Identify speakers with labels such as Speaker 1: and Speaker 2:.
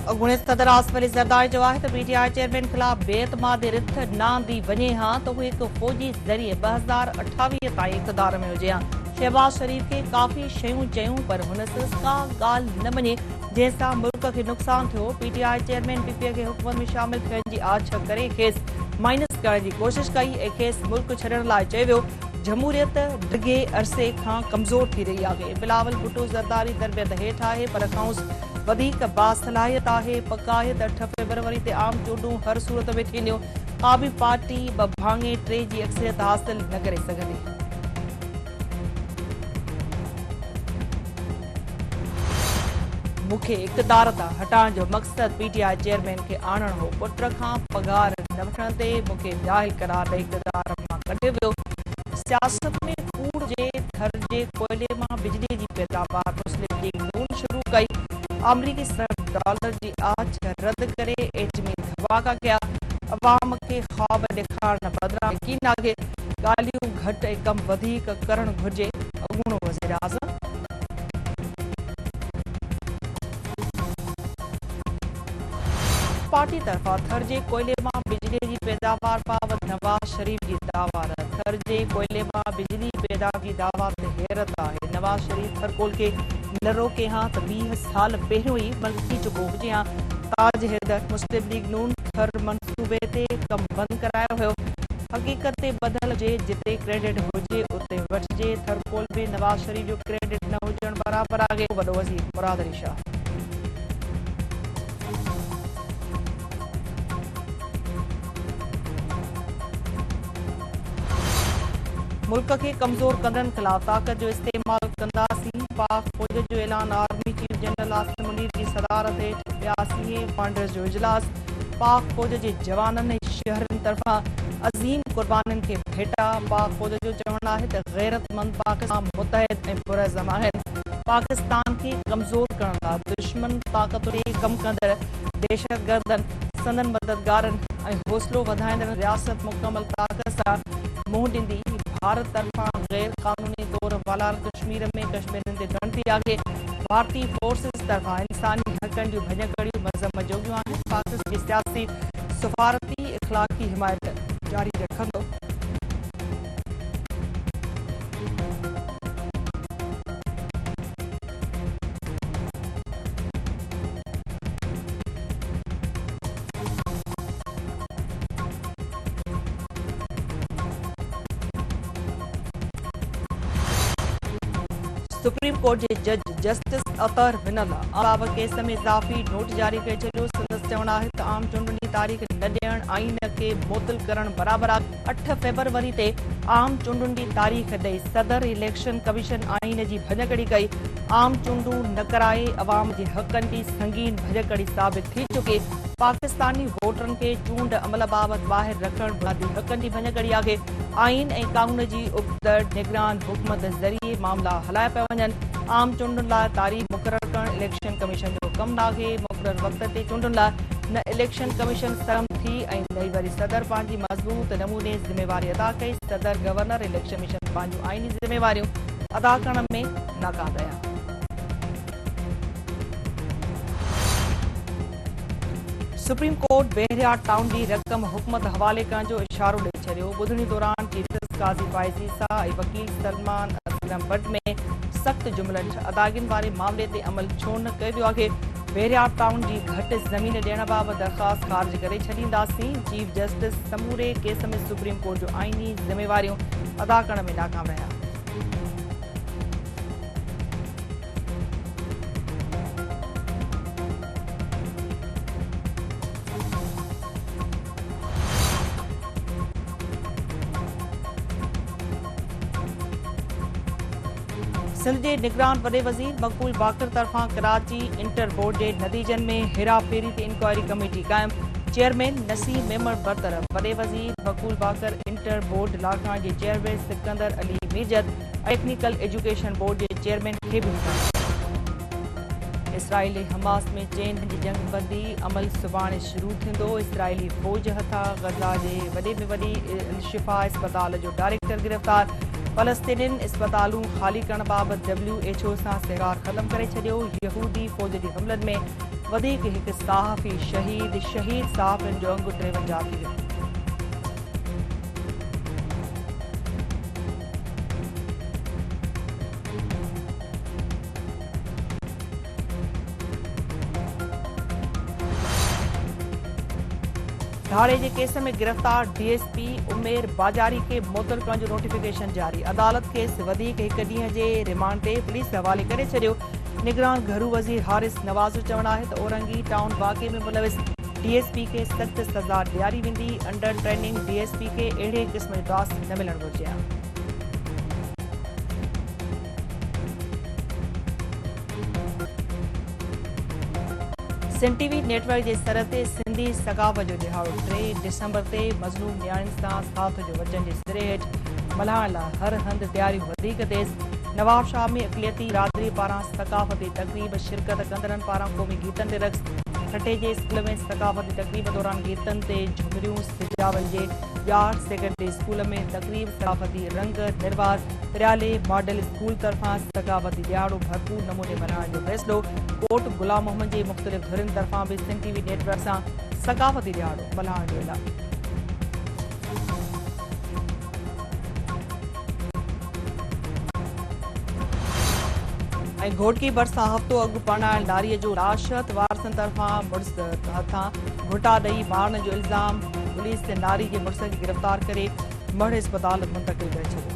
Speaker 1: अॻूणे सदर आसिफ अली ज़रदारी चयो आहे त पीटीआई चेयरमैन ख़िलाफ़ बेएतमादी रिथ न आंदी वञे हा त हू हिकु फ़ौजी ज़रिए 2028 ताईं इक़्तिदार में हुजे हा। शहबाज़ शरीफ़ खे काफ़ी शयूं चयूं पर हुन सिर्फ़ का ॻाल्हि न मञी जंहिंसां मुल्क खे नुक़सानु थियो। पीटीआई चेयरमैन पीपीए खे हुकूमत में शामिल थियण जी आछ करे खेसि माइनस करण जी कोशिश कई ऐं खेसि मुल्क छॾण लाइ चयो वियो। जमहूरियत डिघे अरसे खां कमज़ोर थी रही आहे। बिलावल भुट्टो ज़रदारी तरबियत हेठि आहे पर खांउस वधीक बासलाहियत आहे। पक आहे त 8 फरवरी ते आम चूंडूं हर सूरत में थींदियूं। का बि पार्टी 2 भाङे 3 जी अक्सरियत हासिल न करे सघंदी। मूंखे इक़्तिदार तां हटाइण जो मक़सदु पीटीआई चेयरमैन खे आणणु हो। पुट खां पघार न वठण ते मूंखे जाहिल करार ॾेई इक़्तिदार मां कढियो वियो। सियासत में कूड़ जे थर जे कोयले मां बिजली जी पैदावार मुस्लिम लीग नून शुरू कई। अमरीकी $100 जी आछ रद्द करे एटमी धमाका कया। अवाम खे ख्वाब ॾेखारण बदिरां यकीन आहे। ॻाल्हियूं घटि ऐं कम वधीक करणु घुर्जे। अॻूणो वज़ीर आज़म पार्टी तरफ़ां थर जे कोयले मां बिजली जी पैदावार बाबति नवाज़ शरीफ़ जी दावा। थर जे कोयले मां बिजली पैदावार जी दावा ते हैरत आहे। नवाज़ शरीफ़ थरकोल खे न रोके हा त 20 साल पहिरियों ई बंदि थी चुको हुजे हा। ताज हैदर मुस्लिम लीग नून थर मंसूबे ते कमु बंदि करायो हुयो। हक़ीक़त ते ॿधल हुजे जिते क्रेडिट हुजे उते वठिजे। थरकोल में नवाज़ शरीफ़ जो क्रेडिट न हुजण बराबरि आहे। वॾो वज़ीर मुराद अली शाह मुल्क खे कमज़ोर कंदड़नि ख़िलाफ़ ताक़त जो इस्तेमाल कंदासीं। पाक फ़ौज जो ऐलान। Army chief general Asim Munir जी सदारत हेठि 82 कमांडर्स जो इजलास। पाक फ़ौज जे जवाननि ऐं शहरनि तरफ़ां अज़ीम क़ुर्बानियुनि खे भेटा। पाक फ़ौज जो चवणु आहे त गैरतमंद पाकिस्तान मुतहद ऐं पुरज़म आहिनि। पाकिस्तान खे कमज़ोर करण लाइ दुश्मन ताक़त ॾे कमु कंदड़ दहशतगर्दनि संदन मददगारनि ऐं हौसलो वधाईंदड़ रियासत मुकमल ताक़त सां मुंहुं ॾींदी। भारत तरफ़ां गैर क़ानूनी तौर वालाल कश्मीर में कश्मीरियुनि ते ॻणती आहे। भारतीय फोर्सिस तरफ़ां इंसानी हक़नि जूं भञकड़ियूं मज़म जोगियूं आहिनि। पाकिस्तान जी सियासी सफ़ारती इख़लाक़ी हिमायत जारी रखंदो। सुप्रीम कोर्ट जे जज जस्टिस अतर विनल अलावा केस में इज़ाफ़ी नोट जारी करे छॾियो। संदसि चवणु आहे त आम चूंडुनि जी तारीख़ न ॾियण आइन खे मुअतल करणु बराबरि आहे। 8 फरवरी ते आम चूंडुनि जी तारीख़ ॾेई सदर इलेक्शन कमीशन आइन जी भञकड़ी कई। आम चूंडूं न कराए अवाम जे हक़नि जी संगीन भञकड़ी साबित थी चुके। पाकिस्तानी वोटरनि खे चूंड अमल बाबति ॿाहिरि रखणु बुनियादी हक़नि जी भञकड़ी आहे। आइन ऐं कानून जी उबतड़ निगरान हुकूमत ज़रिए मामला हलाया पिया वञनि। आम चूंडुनि लाइ तारीख़ मुक़ररु करणु इलेक्शन कमीशन जो कमु नाहे। मुक़ररु वक़्त ते चूंडुनि लाइ न इलेक्शन कमीशन सरम थी ऐं न ई वरी सदर पंहिंजी मज़बूत नमूने ज़िम्मेवारी अदा कई। सदर गवर्नर इलेक्शन कमीशन पंहिंजूं आइनी ज़िम्मेवारियूं अदा करण में नाकाम रहिया। सुप्रीम कोर्ट बहरियाट टाउन जी रक़म हुकूमत हवाले करण जो इशारो ॾेई छॾियो। ॿुधणी दौरान चीफ जस्टिस काज़ी फाइज़ ईसा ऐं वकील सलमान असलम भट्ट में सख़्त जुमिलनि अदायगियुनि वारे मामले ते अमल छो न कयो वियो आहे। बहरियाट टाउन जी घटि ज़मीन ॾियण बाबति दरख़्वास्त ख़ारिज करे छॾींदासीं। चीफ जस्टिस समूरे केस में सुप्रीम कोर्ट जो आइनी ज़िम्मेवारियूं अदा करण में नाकाम रहिया। सिंध जे निगरान वॾे वज़ीर मक़बूल बाकर तरफ़ां कराची इंटर बोर्ड जे नतीजनि में हेराफेरी ते इंक्वायरी कमेटी क़ाइमु। चेयरमैन नसीम मेमण बरतरफ़। वॾे वज़ीर मक़बूल बाकर इंटर बोर्ड लाखाण जे chairman Sikandar Ali Mirjat technical education board जे चेयरमैन खे बि हटायो। इसराइल ऐं हमास में चैन जी जंग बंदी अमल सुभाणे शुरू थींदो। इसराइली फ़ौज हथां गज़ा जे वॾे में वॾी शिफ़ा अस्पताल जो डायरेक्टर गिरफ़्तार। फलस्तीनिन अस्पतालूं ख़ाली करण बाबति WHO सां सिरार ख़त्म करे छॾियो। यहूदी फ़ौज जे हमलनि में वधीक हिकु सहाफ़ी शहीद सहाफ़ियुनि जो अंगु 53 थी वियो। धाड़े के केस में गिरफ्तार DSP उमेर बाजारी के मुअत्तल करण जो नोटिफिकेशन जारी। अदालत केस वधीक हिकु ॾींहं जे रिमांड ते पुलिस हवाले करे छॾियो। निगरान घरू वज़ीर हारिस नवाज़ जो चवणु आहे त औरंगी टाउन वाक़े में मुलविस DSP खे सख़्त सज़ा ॾियारी वेंदी। अंडर ट्रेनिंग DSP खे अहिड़े क़िस्म जो टास्क न मिलणु घुरिजे। सिंध TV नेटवर्क के सर ते सिंधी सकाफ़त जो दिहाड़ो 3 डिसंबर ते मज़लूम न्याणियुनि सां साथ जो वचन जे सिरे हेठि मल्हाइण लाइ हर हंधि तयारियूं वधीक तेज़। नवाब शाह में अक़लियती बिरादरी पारां सकाफ़ती तक़रीब, शिरकत कंदड़नि पारां क़ौमी गीतनि ते रक़्स। ठठे जे स्कूल में सकाफ़ती तक़रीब दौरान गीतनि ते झुमरियूं। सिजावल जे ॼार सेकेंडरी स्कूल में तक़रीब, सकाफ़ती रंग निर्वार। रियाले मॉडल स्कूल तरफ़ां सकाफ़ती दिहाड़ो भरपूर नमूने मल्हाइण जो फ़ैसिलो। कोट गुलाम मोहम्मद जे मुख़्तलिफ़ धुरियुनि तरफ़ां बि सिंध TV नेटवर्क सां सकाफ़ती दिहाड़ो मल्हाइण जो ऐलान। घोटकी भरिसां हफ़्तो अॻु परणायल नारीअ जो लाशत वारसनि तरफ़ां मुड़ुस हथां घुटा ॾेई मारण जो इल्ज़ाम। पुलिस नारी जे मुड़ुस खे गिरफ़्तार करे मढ़ अस्पताल मुंतक़िल करे छॾियो।